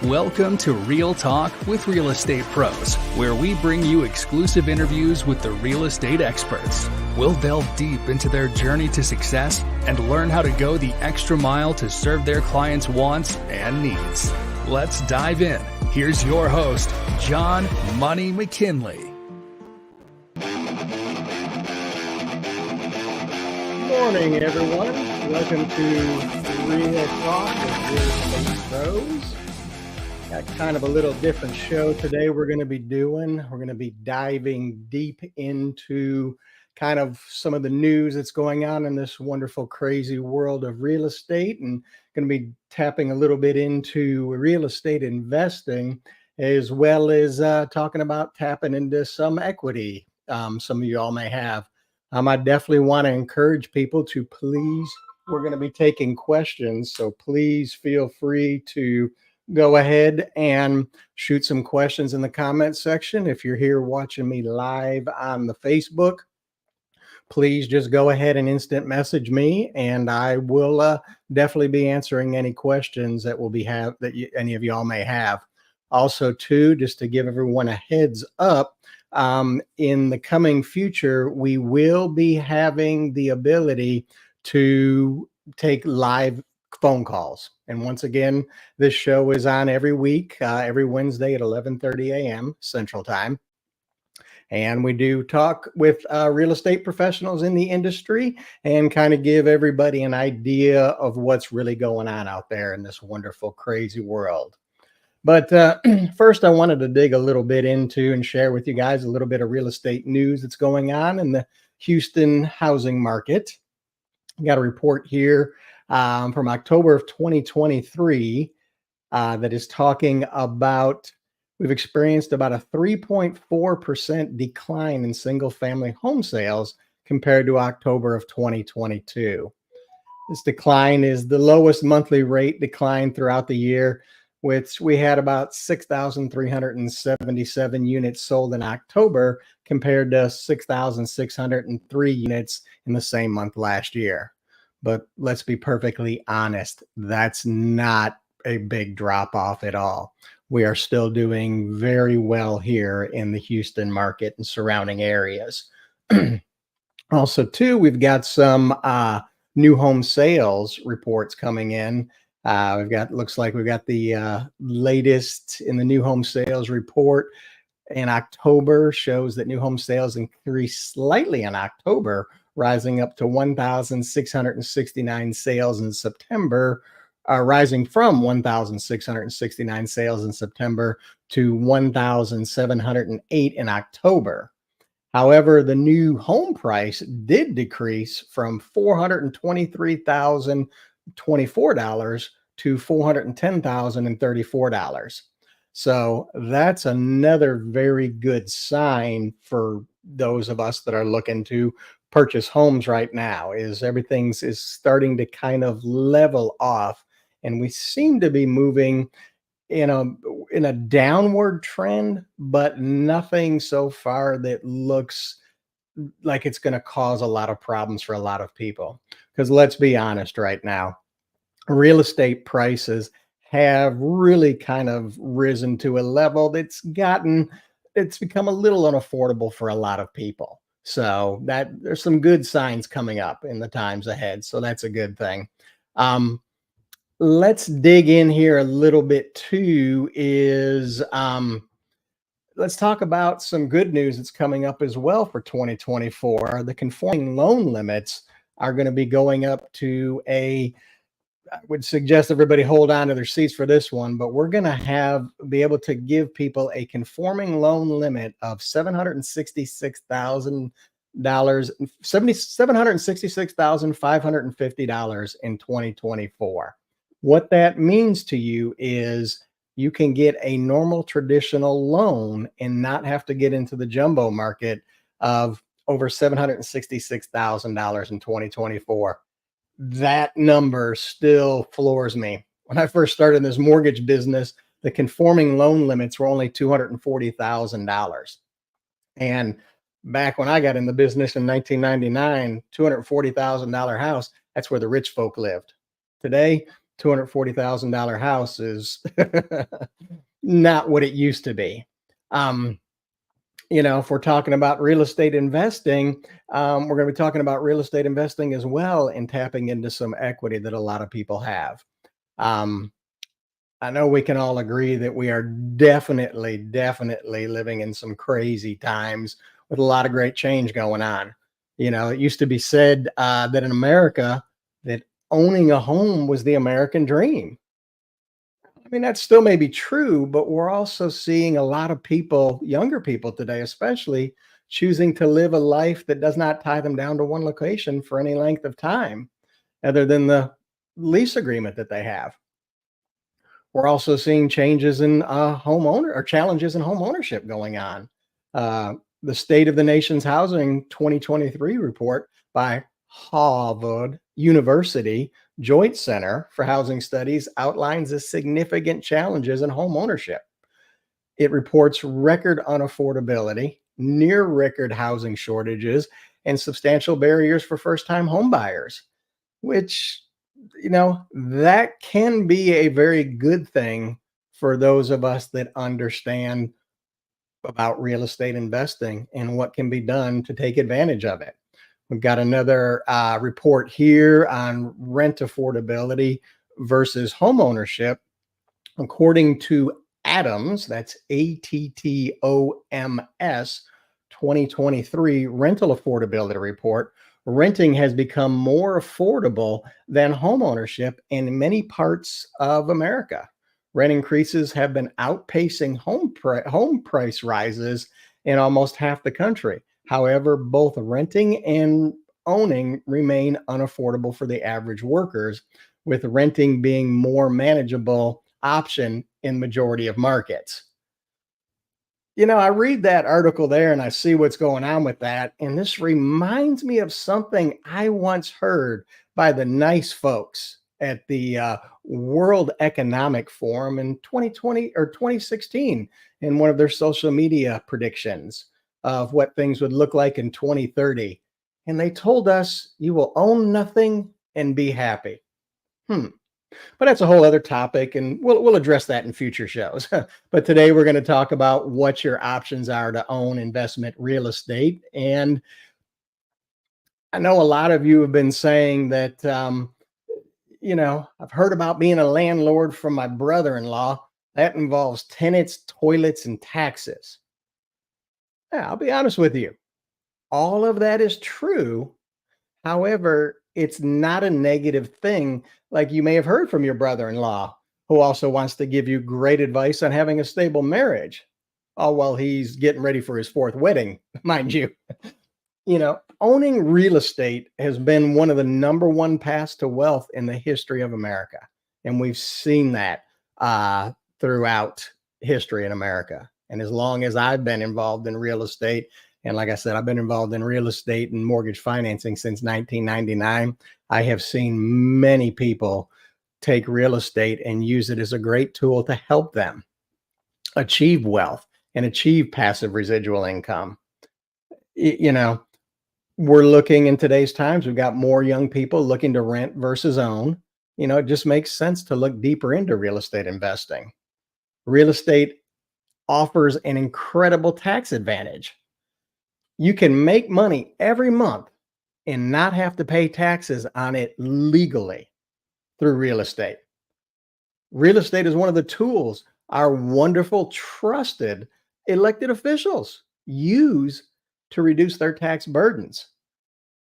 Welcome to Real Talk with Real Estate Pros, where we bring you exclusive interviews with the real estate experts. We'll delve deep into their journey to success and learn how to go the extra mile to serve their clients' wants and needs. Let's dive in. Here's your host, John Money McKinley. Good morning, everyone. Welcome to Real Talk with Real Estate Pros. Got kind of a little different show today we're going to be doing. We're going to be diving deep into kind of some of the news that's going on in this wonderful, crazy world of real estate, and going to be tapping a little bit into real estate investing, as well as talking about tapping into some equity some of you all may have. I definitely want to encourage people to please, we're going to be taking questions, so please feel free to go ahead and shoot some questions in the comment section. If you're here watching me live on the Facebook, please just go ahead and instant message me, and I will definitely be answering any questions that any of y'all may have. Also, too, just to give everyone a heads up, in the coming future, we will be having the ability to take live phone calls. And once again, this show is on every week, every Wednesday at 11:30 a.m. Central Time. And we do talk with real estate professionals in the industry and kind of give everybody an idea of what's really going on out there in this wonderful, crazy world. But first, I wanted to dig a little bit into and share with you guys a little bit of real estate news that's going on in the Houston housing market. I got a report here from October of 2023 that is talking about we've experienced about a 3.4% decline in single-family home sales compared to October of 2022. This decline is the lowest monthly rate decline throughout the year, which we had about 6,377 units sold in October compared to 6,603 units in the same month last year. But let's be perfectly honest, that's not a big drop off at all. We are still doing very well here in the Houston market and surrounding areas. Also, too, we've got some new home sales reports coming in. Looks like we've got the latest in the new home sales report in October shows that new home sales increased slightly in October, rising up to 1,669 sales in September, rising from 1,669 sales in September to 1,708 in October. However, the new home price did decrease from $423,024 to $410,034. So that's another very good sign for those of us that are looking to purchase homes right now, is everything's is starting to kind of level off, and we seem to be moving in a downward trend, but nothing so far that looks like it's going to cause a lot of problems for a lot of people. Because let's be honest right now, real estate prices have really kind of risen to a level it's become a little unaffordable for a lot of people. So that there's some good signs coming up in the times ahead. So that's a good thing. Let's dig in here a little bit too, let's talk about some good news that's coming up as well for 2024. The conforming loan limits are going to be going up to I would suggest everybody hold on to their seats for this one, but we're going to be able to give people a conforming loan limit of $766,550 in 2024. What that means to you is you can get a normal traditional loan and not have to get into the jumbo market of over $766,000 in 2024. That number still floors me. When I first started in this mortgage business, the conforming loan limits were only $240,000. And back when I got in the business in 1999, $240,000 house, that's where the rich folk lived. Today, $240,000 house is not what it used to be. Um, if we're talking about real estate investing, we're going to be talking about real estate investing as well and tapping into some equity that a lot of people have. Um, I know we can all agree that we are definitely living in some crazy times with a lot of great change going on. It used to be said that in America, that owning a home was the American dream. I mean, that still may be true, but we're also seeing a lot of people, younger people today, especially, choosing to live a life that does not tie them down to one location for any length of time, other than the lease agreement that they have. We're also seeing changes in homeowner or challenges in home ownership going on. The State of the Nation's Housing 2023 report by Harvard University Joint Center for Housing Studies outlines the significant challenges in home ownership. It reports record unaffordability, near record housing shortages, and substantial barriers for first time home buyers, which that can be a very good thing for those of us that understand about real estate investing and what can be done to take advantage of it. We've got another report here on rent affordability versus home ownership. According to Adams, that's ATTOMS 2023 rental affordability report, renting has become more affordable than homeownership in many parts of America. Rent increases have been outpacing home price rises in almost half the country. However, both renting and owning remain unaffordable for the average workers, with renting being more manageable option in majority of markets. I read that article there and I see what's going on with that. And this reminds me of something I once heard by the nice folks at the World Economic Forum in 2020 or 2016 in one of their social media predictions of what things would look like in 2030. And they told us, you will own nothing and be happy. But that's a whole other topic, and we'll address that in future shows. But today we're going to talk about what your options are to own investment real estate. And I know a lot of you have been saying that, I've heard about being a landlord from my brother-in-law. That involves tenants, toilets, and taxes. Yeah, I'll be honest with you. All of that is true. However, it's not a negative thing like you may have heard from your brother-in-law, who also wants to give you great advice on having a stable marriage, all while he's getting ready for his fourth wedding, mind you. Owning real estate has been one of the number one paths to wealth in the history of America. And we've seen that throughout history in America. And as long as I've been involved in real estate, and like I said, I've been involved in real estate and mortgage financing since 1999. I have seen many people take real estate and use it as a great tool to help them achieve wealth and achieve passive residual income. We're looking in today's times, we've got more young people looking to rent versus own. It just makes sense to look deeper into real estate investing. Real estate offers an incredible tax advantage. You can make money every month and not have to pay taxes on it legally through real estate. Real estate is one of the tools our wonderful, trusted elected officials use to reduce their tax burdens.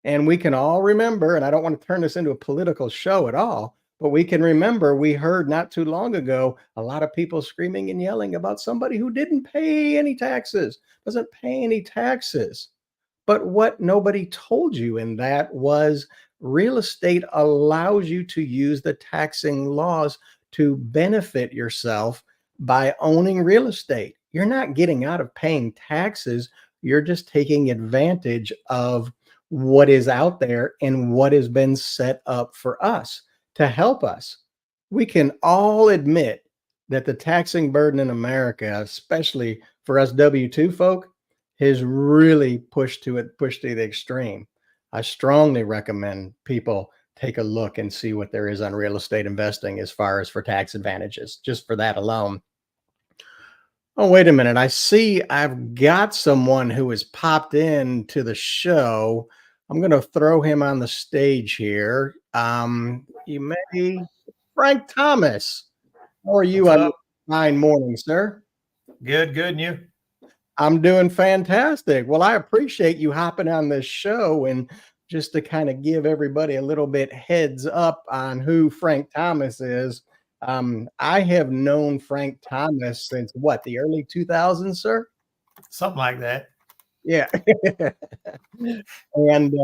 And we can all remember, and I don't want to turn this into a political show at all, but we can remember we heard not too long ago a lot of people screaming and yelling about somebody who didn't pay any taxes, doesn't pay any taxes. But what nobody told you in that was real estate allows you to use the taxing laws to benefit yourself by owning real estate. You're not getting out of paying taxes. You're just taking advantage of what is out there and what has been set up for us to help us. We can all admit that the taxing burden in America, especially for us W-2 folk, has really pushed to the extreme. I strongly recommend people take a look and see what there is on real estate investing as far as for tax advantages, just for that alone. Oh, wait a minute. I see I've got someone who has popped in to the show. I'm going to throw him on the stage here. You may, Frank Thomas. How are you What's on this up? fine morning, sir? Good, good. And you? I'm doing fantastic. Well, I appreciate you hopping on this show, and just to kind of give everybody a little bit heads up on who Frank Thomas is. I have known Frank Thomas since what, the early 2000s, sir? Something like that. Yeah. And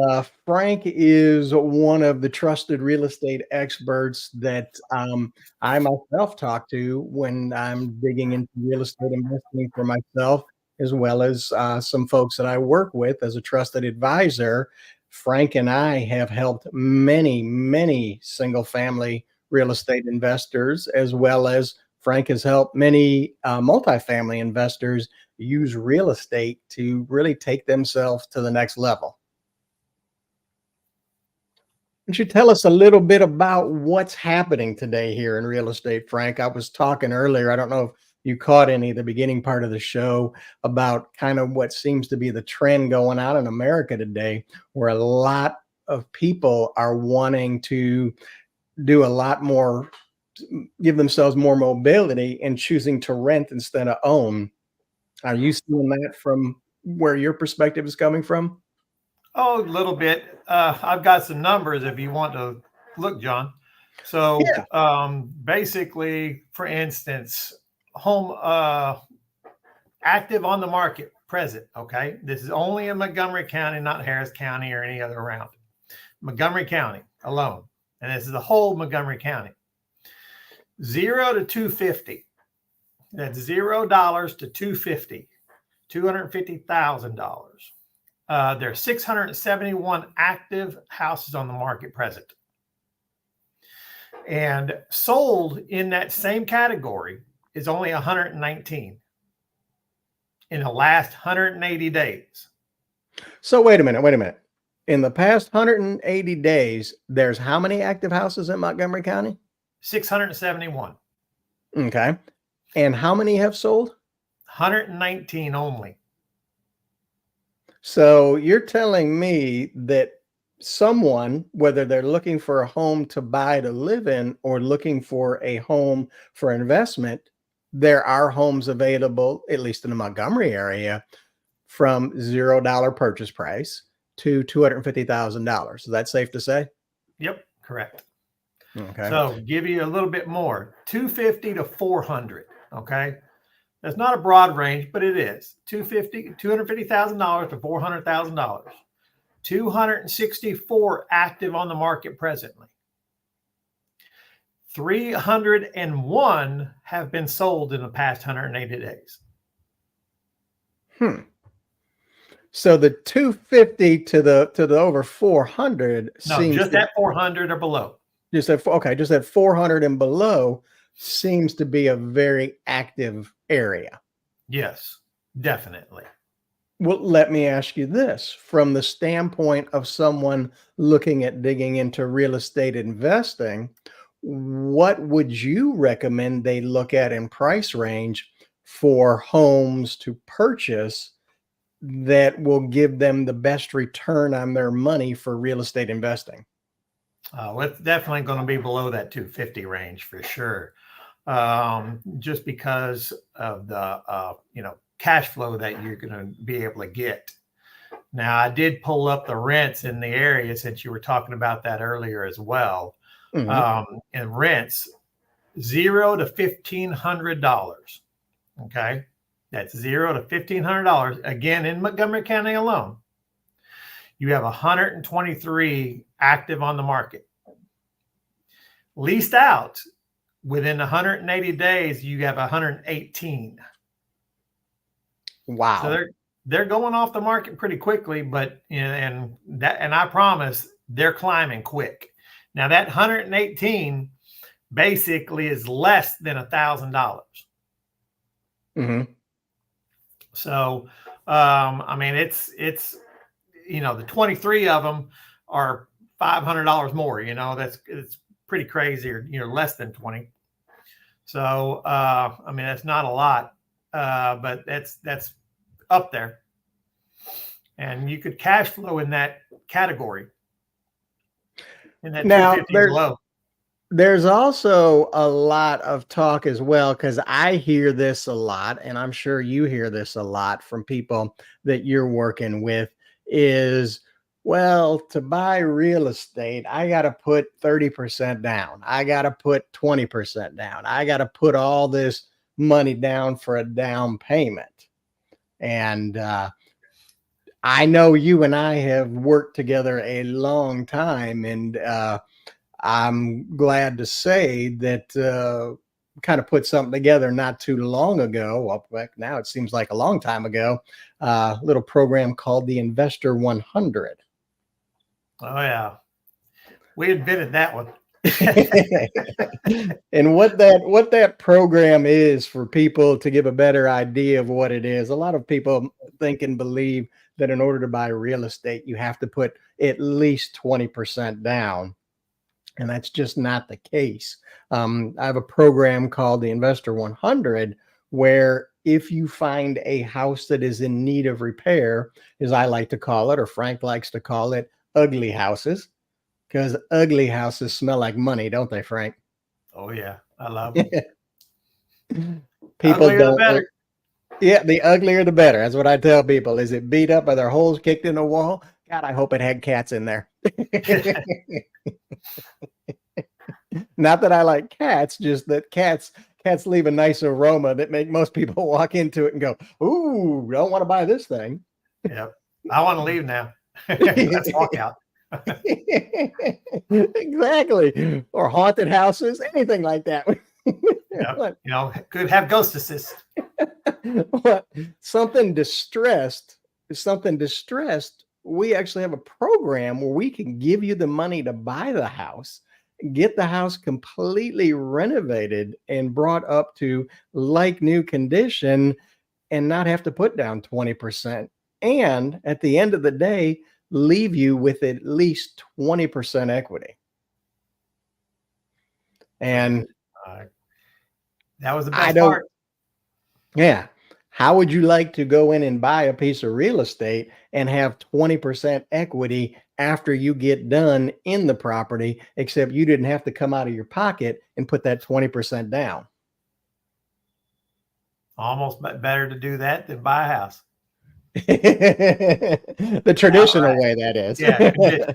Frank is one of the trusted real estate experts that I myself talk to when I'm digging into real estate investing for myself, as well as some folks that I work with as a trusted advisor. Frank and I have helped many, many single family real estate investors, as well as Frank has helped many multifamily investors use real estate to really take themselves to the next level. Would you tell us a little bit about what's happening today here in real estate, Frank? I was talking earlier, I don't know if you caught any of the beginning part of the show about kind of what seems to be the trend going on in America today, where a lot of people are wanting to do a lot more, give themselves more mobility and choosing to rent instead of own. Are you seeing that from where your perspective is coming from? Oh, a little bit. I've got some numbers if you want to look, John. So Yeah. basically, for instance, home active on the market present. Okay. This is only in Montgomery County, not Harris County or any other around. Montgomery County alone. And this is the whole Montgomery County. 0 to 250. That's $0 to 250. $250,000. There are 671 active houses on the market present. And sold in that same category is only 119 in the last 180 days. So wait a minute. In the past 180 days, there's how many active houses in Montgomery County? 671. Okay. And how many have sold? 119 only. So you're telling me that someone, whether they're looking for a home to buy to live in or looking for a home for investment, there are homes available, at least in the Montgomery area, from $0 purchase price to $250,000. Is that safe to say? Yep, correct. Okay. So give you a little bit more, 250 to 400. Okay. That's not a broad range, but it is $250,000 to $400,000. 264 active on the market presently. 301 have been sold in the past 180 days. So the 250 to the over 400 No, seems just at 400 or below. just at 400 and below seems to be a very active area. Yes, definitely. Well, let me ask you this from the standpoint of someone looking at digging into real estate investing, what would you recommend they look at in price range for homes to purchase that will give them the best return on their money for real estate investing? It's definitely going to be below that 250 range for sure. Just because of the, cash flow that you're going to be able to get. Now, I did pull up the rents in the area since you were talking about that earlier as well. Mm-hmm. And rents $0 to $1,500. Okay. That's $0 to $1,500. Again, in Montgomery County alone, you have 123 active on the market. Leased out within 180 days, you have 118. Wow. So they're going off the market pretty quickly, but and I promise they're climbing quick. Now that 118 basically is less than $1,000. Mm-hmm. So I mean it's the 23 of them are $500 more. It's pretty crazy, or less than 20. So I mean, that's not a lot, but that's up there, and you could cash flow in that category. In that Now, 250 below. there's also a lot of talk as well, because I hear this a lot, and I'm sure you hear this a lot from people that you're working with, is, well, to buy real estate, I got to put 30% down. I got to put 20% down. I got to put all this money down for a down payment. And I know you and I have worked together a long time, and I'm glad to say that kind of put something together not too long ago. Well, now it seems like a long time ago. A little program called the Investor 100. Oh yeah, we invented that one. And what that program is, for people to give a better idea of what it is, a lot of people think and believe that in order to buy real estate, you have to put at least 20% down. And that's just not the case. I have a program called the Investor 100, where if you find a house that is in need of repair, as I like to call it, or Frank likes to call it, ugly houses, because ugly houses smell like money, don't they, Frank? Oh yeah, I love them. People Uglier the don't. better. Yeah, the uglier the better. That's what I tell people. Is it beat up? Are there holes kicked in the wall? God, I hope it had cats in there. Not that I like cats, just that cats leave a nice aroma that make most people walk into it and go, "Ooh, don't want to buy this thing." Yep. I want to leave now. Let's walk out. Exactly. Or haunted houses, anything like that. Yep. Could have ghost assist. Something distressed, we actually have a program where we can give you the money to buy the house, get the house completely renovated and brought up to like new condition, and not have to put down 20%. And at the end of the day, leave you with at least 20% equity. And that was the best part. Yeah. How would you like to go in and buy a piece of real estate and have 20% equity after you get done in the property, except you didn't have to come out of your pocket and put that 20% down? Almost better to do that than buy a house. The traditional way, that is. Yeah.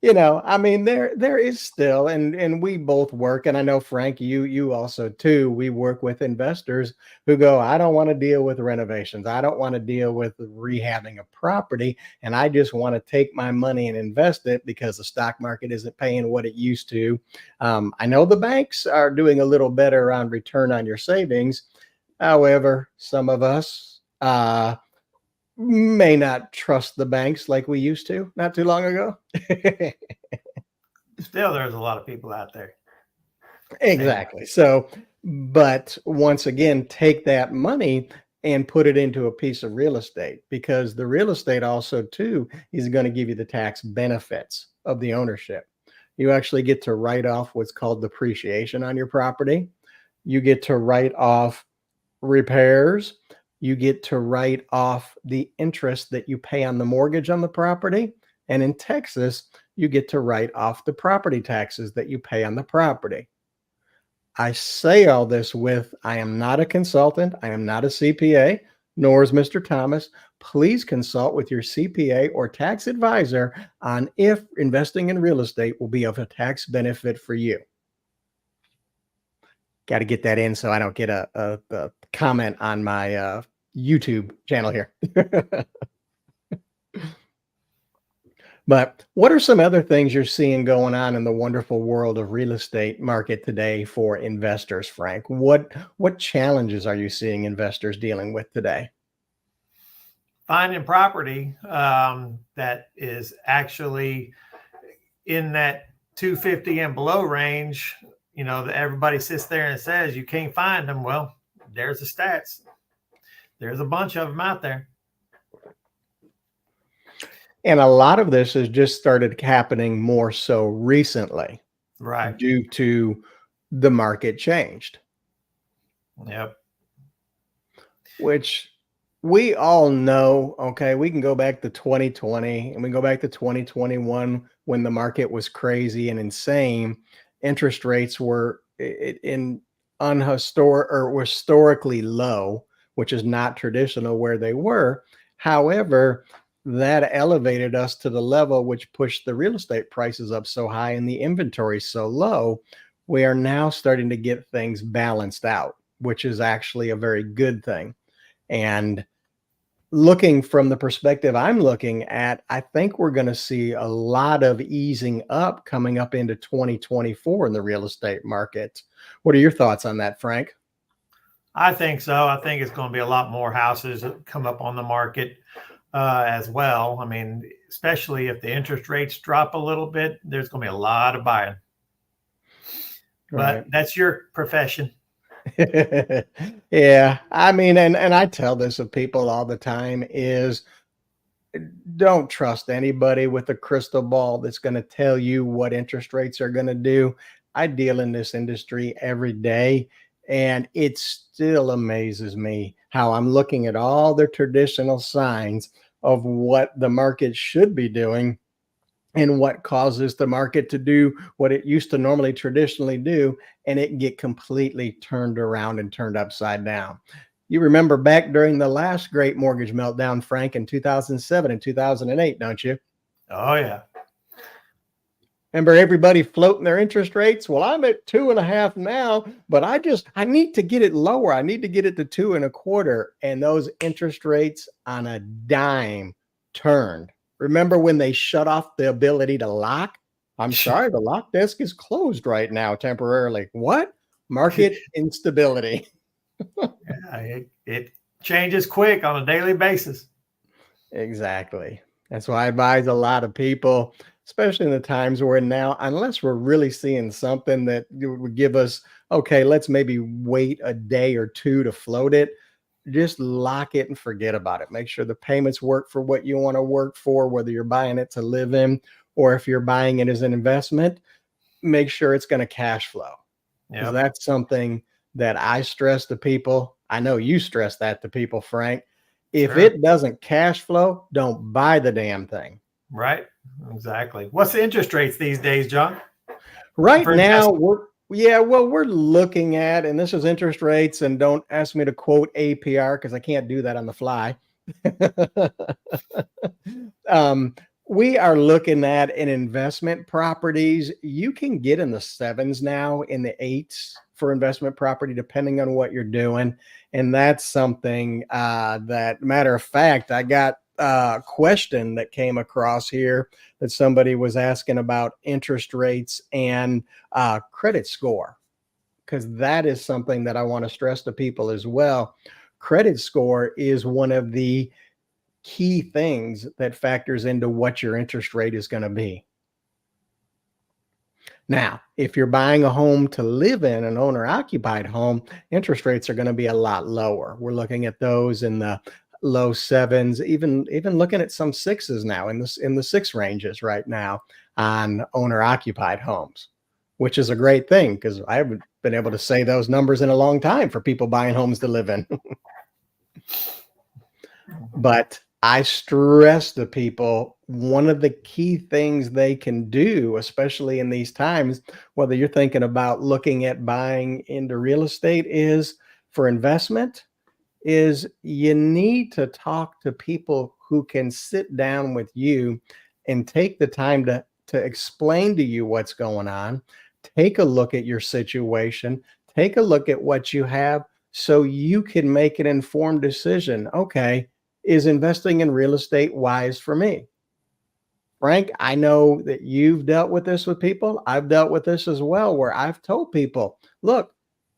Yeah. I mean, there is still, and we both work, and I know, Frank, you also too, we work with investors who go, I don't want to deal with renovations. I don't want to deal with rehabbing a property. And I just want to take my money and invest it because the stock market isn't paying what it used to. I know the banks are doing a little better on return on your savings. However, some of us may not trust the banks like we used to not too long ago. Still, there's a lot of people out there. Exactly. So, but once again, take that money and put it into a piece of real estate, because the real estate also too is going to give you the tax benefits of the ownership. You actually get to write off what's called depreciation on your property. You get to write off repairs. You get to write off the interest that you pay on the mortgage on the property. And in Texas, you get to write off the property taxes that you pay on the property. I say all this with, I am not a consultant. I am not a CPA, nor is Mr. Thomas. Please consult with your CPA or tax advisor on if investing in real estate will be of a tax benefit for you. Got to get that in so I don't get a comment on my YouTube channel here. But what are some other things you're seeing going on in the wonderful world of real estate market today for investors, Frank? What challenges are you seeing investors dealing with today? Finding property that is actually in that 250 and below range. That everybody sits there and says you can't find them. Well, there's the stats. There's a bunch of them out there. And a lot of this has just started happening more so recently Right. due to the market changed, Yep. which we all know. Okay, we can go back to 2020 and we can go back to 2021 when the market was crazy and insane. Interest rates were in unhistoric or were historically low, which is not traditional where they were. However, that elevated us to the level which pushed the real estate prices up so high and the inventory so low. We are now starting to get things balanced out, which is actually a very good thing. And looking from the perspective I'm looking at, I think we're going to see a lot of easing up coming up into 2024 in the real estate market. What are your thoughts on that, Frank? I think so. I think it's going to be a lot more houses that come up on the market as well. I mean, especially if the interest rates drop a little bit, there's going to be a lot of buying. Right. But that's your profession. Yeah. I mean, and I tell this of people all the time is don't trust anybody with a crystal ball that's going to tell you what interest rates are going to do. I deal in this industry every day, and it still amazes me how I'm looking at all the traditional signs of what the market should be doing and what causes the market to do what it used to normally traditionally do, and it get completely turned around and turned upside down. You remember back during the last great mortgage meltdown, Frank, in 2007 and 2008, don't you? Oh, yeah. Remember everybody floating their interest rates? Well, I'm at 2.5 now, but I need to get it lower. I need to get it to 2.25. And those interest rates on a dime turned. Remember when they shut off the ability to lock? I'm sorry, the lock desk is closed right now temporarily. What? Market instability. Yeah, it changes quick on a daily basis. Exactly. That's why I advise a lot of people, especially in the times we're in now, unless we're really seeing something that would give us, okay, let's maybe wait a day or two to float it. Just lock it and forget about it. Make sure the payments work for what you want to work for, whether you're buying it to live in or if you're buying it as an investment, make sure it's going to cash flow. Because Yep. that's something that I stress to people. I know you stress that to people, Frank. If Sure. it doesn't cash flow, don't buy the damn thing. Right. Exactly. What's the interest rates these days, John? Right For now, investment? we're looking at, and this is interest rates, and don't ask me to quote APR because I can't do that on the fly. um, we are looking at in investment properties. You can get in the sevens now, in the eights for investment property, depending on what you're doing. And that's something that, matter of fact, I got a question that came across here that somebody was asking about interest rates and credit score, because that is something that I want to stress to people as well. Credit score is one of the key things that factors into what your interest rate is going to be. Now, if you're buying a home to live in, an owner occupied home, interest rates are going to be a lot lower. We're looking at those in the low sevens, even looking at some sixes now, in the six ranges right now on owner occupied homes, which is a great thing because I haven't been able to say those numbers in a long time for people buying homes to live in. But I stress to people, one of the key things they can do, especially in these times, whether you're thinking about looking at buying into real estate is for investment, is you need to talk to people who can sit down with you and take the time to explain to you what's going on, take a look at your situation, take a look at what you have so you can make an informed decision. Okay, is investing in real estate wise for me? Frank, I know that you've dealt with this with people. I've dealt with this as well, where I've told people, look,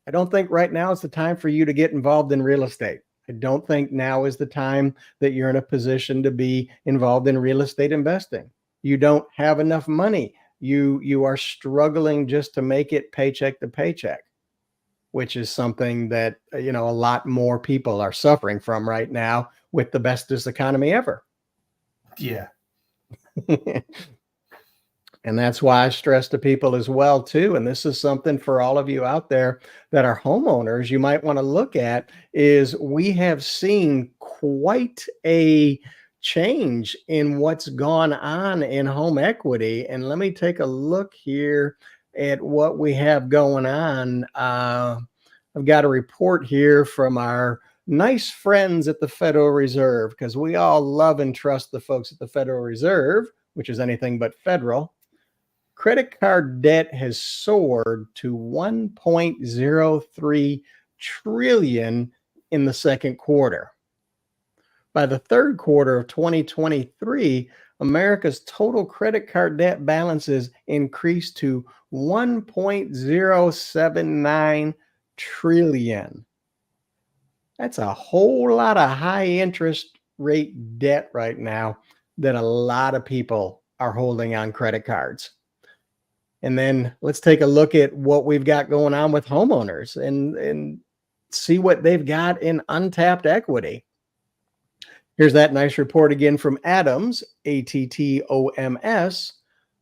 I don't think right now is the time for you to get involved in real estate. I don't think now is the time that you're in a position to be involved in real estate investing. You don't have enough money. You are struggling just to make it paycheck to paycheck, which is something that, a lot more people are suffering from right now with the bestest economy ever. Yeah. And that's why I stress to people as well too. And this is something for all of you out there that are homeowners, you might want to look at is we have seen quite a change in what's gone on in home equity. And let me take a look here at what we have going on. I've got a report here from our nice friends at the Federal Reserve, because we all love and trust the folks at the Federal Reserve, which is anything but federal. Credit card debt has soared to 1.03 trillion in the second quarter. By the third quarter of 2023, America's total credit card debt balances increased to 1.079 trillion. That's a whole lot of high interest rate debt right now that a lot of people are holding on credit cards. And then let's take a look at what we've got going on with homeowners and see what they've got in untapped equity. Here's that nice report again from Adams, ATTOMS,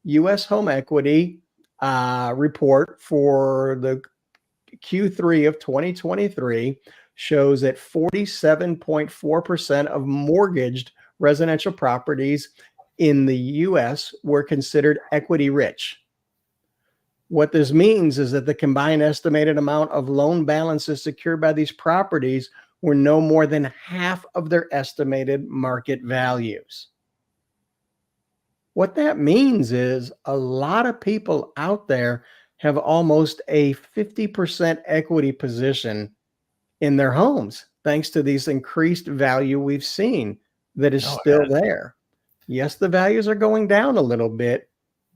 U.S. home equity report for the Q3 of 2023 shows that 47.4% of mortgaged residential properties in the U.S. were considered equity rich. What this means is that the combined estimated amount of loan balances secured by these properties were no more than half of their estimated market values. What that means is a lot of people out there have almost a 50% equity position in their homes, thanks to these increased value we've seen that is still there. Yes, the values are going down a little bit,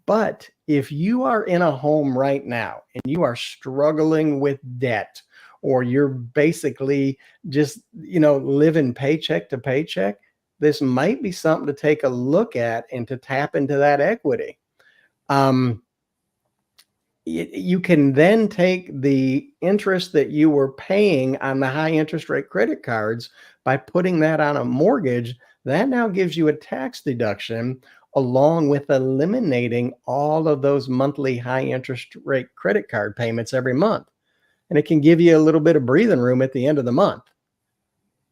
but if you are in a home right now and you are struggling with debt, or you're basically just, living paycheck to paycheck, this might be something to take a look at and to tap into that equity. You can then take the interest that you were paying on the high interest rate credit cards by putting that on a mortgage. That now gives you a tax deduction, along with eliminating all of those monthly high interest rate credit card payments every month. And it can give you a little bit of breathing room at the end of the month.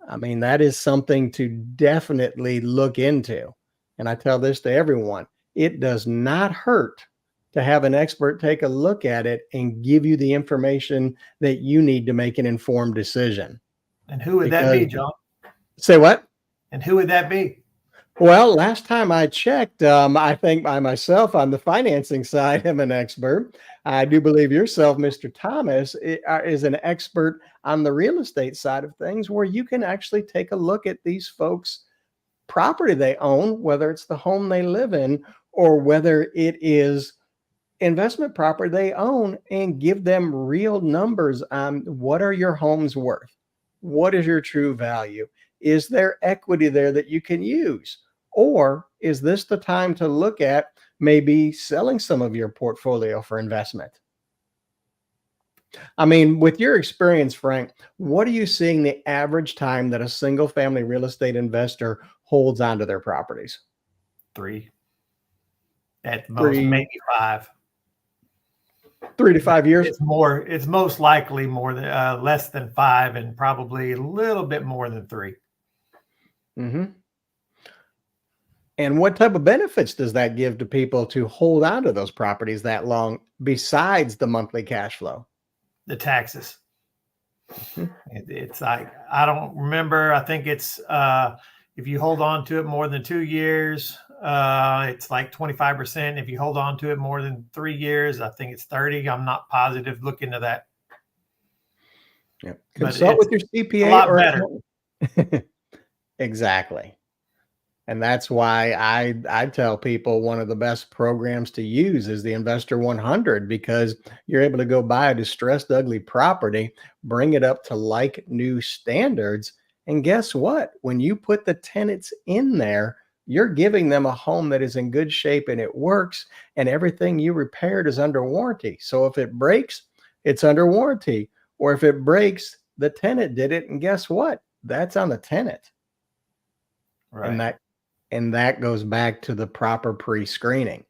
I mean, that is something to definitely look into. And I tell this to everyone, it does not hurt to have an expert take a look at it and give you the information that you need to make an informed decision. And who would that be, John? Say what? And who would that be? Well, last time I checked, I think I myself on the financing side am an expert. I do believe yourself, Mr. Thomas, is an expert on the real estate side of things, where you can actually take a look at these folks' property they own, whether it's the home they live in or whether it is investment property they own, and give them real numbers on what are your homes worth? What is your true value? Is there equity there that you can use? Or is this the time to look at maybe selling some of your portfolio for investment? I mean, with your experience, Frank, what are you seeing the average time that a single family real estate investor holds onto their properties? 3. At most, maybe 5. 3 to 5 years? It's most likely more than less than 5, and probably a little bit more than 3. Mm-hmm. And what type of benefits does that give to people to hold on to those properties that long, besides the monthly cash flow? The taxes. Mm-hmm. It's like, I don't remember. I think it's if you hold on to it more than 2 years, it's like 25%. If you hold on to it more than 3 years, I think it's 30. I'm not positive. Look into that. Yeah. Consult with your CPA. A lot better. Exactly. And that's why I tell people one of the best programs to use is the Investor 100, because you're able to go buy a distressed, ugly property, bring it up to like new standards. And guess what? When you put the tenants in there, you're giving them a home that is in good shape and it works, and everything you repaired is under warranty. So if it breaks, it's under warranty. Or if it breaks, the tenant did it. And guess what? That's on the tenant. Right. And And that goes back to the proper pre-screening.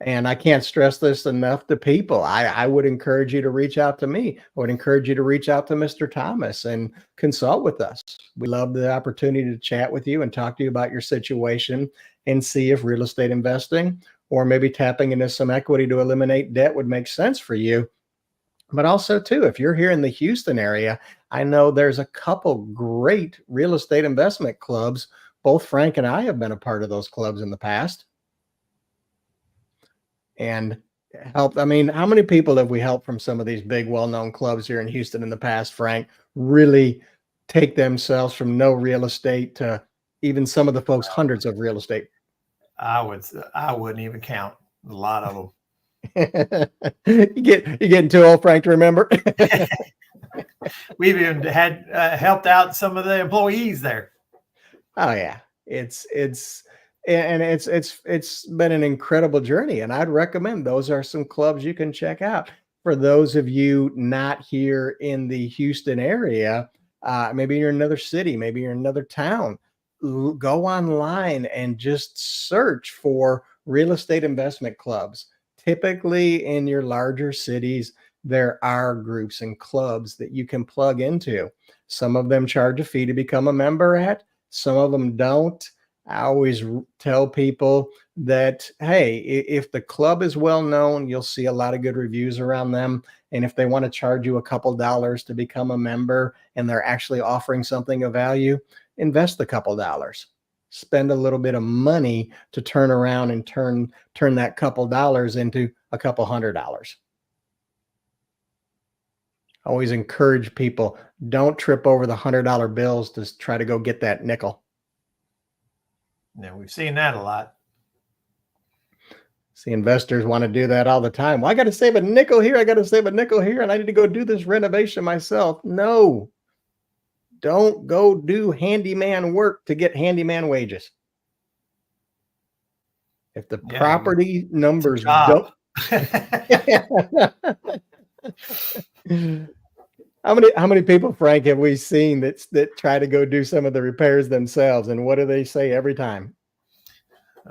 And I can't stress this enough to people. I would encourage you to reach out to me. I would encourage you to reach out to Mr. Thomas and consult with us. We love the opportunity to chat with you and talk to you about your situation and see if real estate investing or maybe tapping into some equity to eliminate debt would make sense for you. But also, too, if you're here in the Houston area, I know there's a couple great real estate investment clubs. Both Frank and I have been a part of those clubs in the past and helped. I mean, how many people have we helped from some of these big, well-known clubs here in Houston in the past, Frank, really take themselves from no real estate to even some of the folks, hundreds of real estate? I wouldn't even count a lot of them. You're getting too old, Frank, to remember. We've even had helped out some of the employees there. Oh yeah, it's been an incredible journey, and I'd recommend those are some clubs you can check out. For those of you not here in the Houston area, maybe you're in another city, maybe you're in another town, go online and just search for real estate investment clubs. Typically in your larger cities, there are groups and clubs that you can plug into. Some of them charge a fee to become a member at, some of them don't. I always tell people that, hey, if the club is well known, you'll see a lot of good reviews around them. And if they want to charge you a couple dollars to become a member and they're actually offering something of value, invest a couple dollars. Spend a little bit of money to turn around and turn that couple dollars into a couple $100. Always encourage people, don't trip over the $100 bills to try to go get that nickel. Yeah, we've seen that a lot. See, investors want to do that all the time. Well, I got to save a nickel here. I got to save a nickel here, and I need to go do this renovation myself. No. Don't go do handyman work to get handyman wages. If the property numbers don't. How many people, Frank, have we seen that try to go do some of the repairs themselves? And what do they say every time?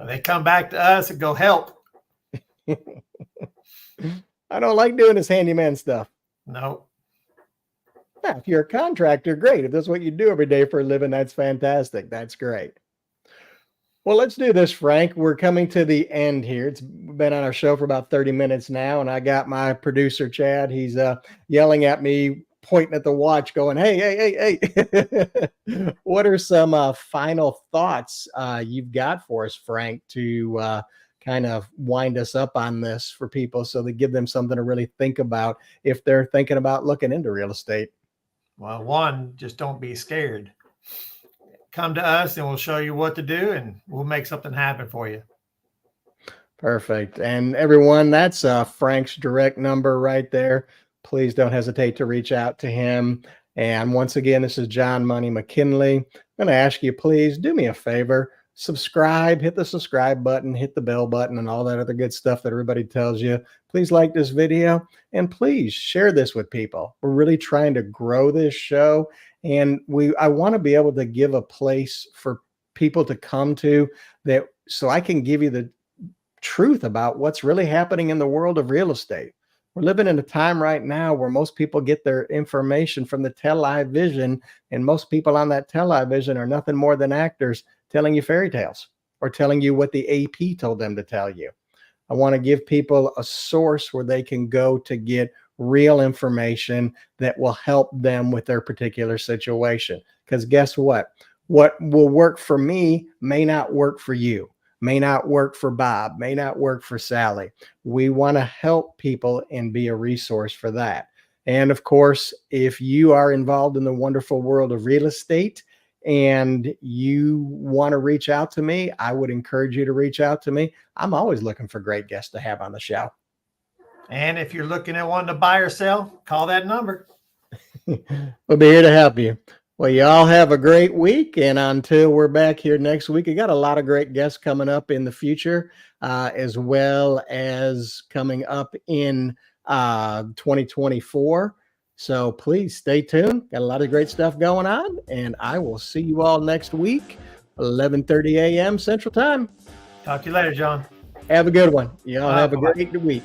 They come back to us and go help. I don't like doing this handyman stuff. No. Yeah, if you're a contractor, great. If that's what you do every day for a living, that's fantastic. That's great. Well, let's do this, Frank. We're coming to the end here. It's been on our show for about 30 minutes now, and I got my producer, Chad. He's yelling at me, pointing at the watch, going, hey. What are some final thoughts you've got for us, Frank, to kind of wind us up on this for people so they give them something to really think about if they're thinking about looking into real estate? Well, one, just don't be scared. Come to us and we'll show you what to do and we'll make something happen for you. Perfect. And everyone, that's Frank's direct number right there. Please don't hesitate to reach out to him. And once again, this is John Money McKinley. I'm going to ask you, please do me a favor. Subscribe, hit the subscribe button, hit the bell button, and all that other good stuff that everybody tells you. Please like this video and please share this with people. We're really trying to grow this show, and I want to be able to give a place for people to come to that so I can give you the truth about what's really happening in the world of real estate. We're living in a time right now where most people get their information from the television, and most people on that television are nothing more than actors telling you fairy tales or telling you what the AP told them to tell you. I want to give people a source where they can go to get real information that will help them with their particular situation. Because guess what? What will work for me may not work for you, may not work for Bob, may not work for Sally. We want to help people and be a resource for that. And of course, if you are involved in the wonderful world of real estate and you want to reach out to me, I would encourage you to reach out to me. I'm always looking for great guests to have on the show. And if you're looking at wanting to buy or sell, call that number. We'll be here to help you. Well, you all have a great week. And until we're back here next week, we got a lot of great guests coming up in the future, as well as coming up in 2024. So please stay tuned. Got a lot of great stuff going on. And I will see you all next week 11:30 a.m. Central Time. Talk to you later, John. Have a good one. Y'all have a Bye-bye. great week.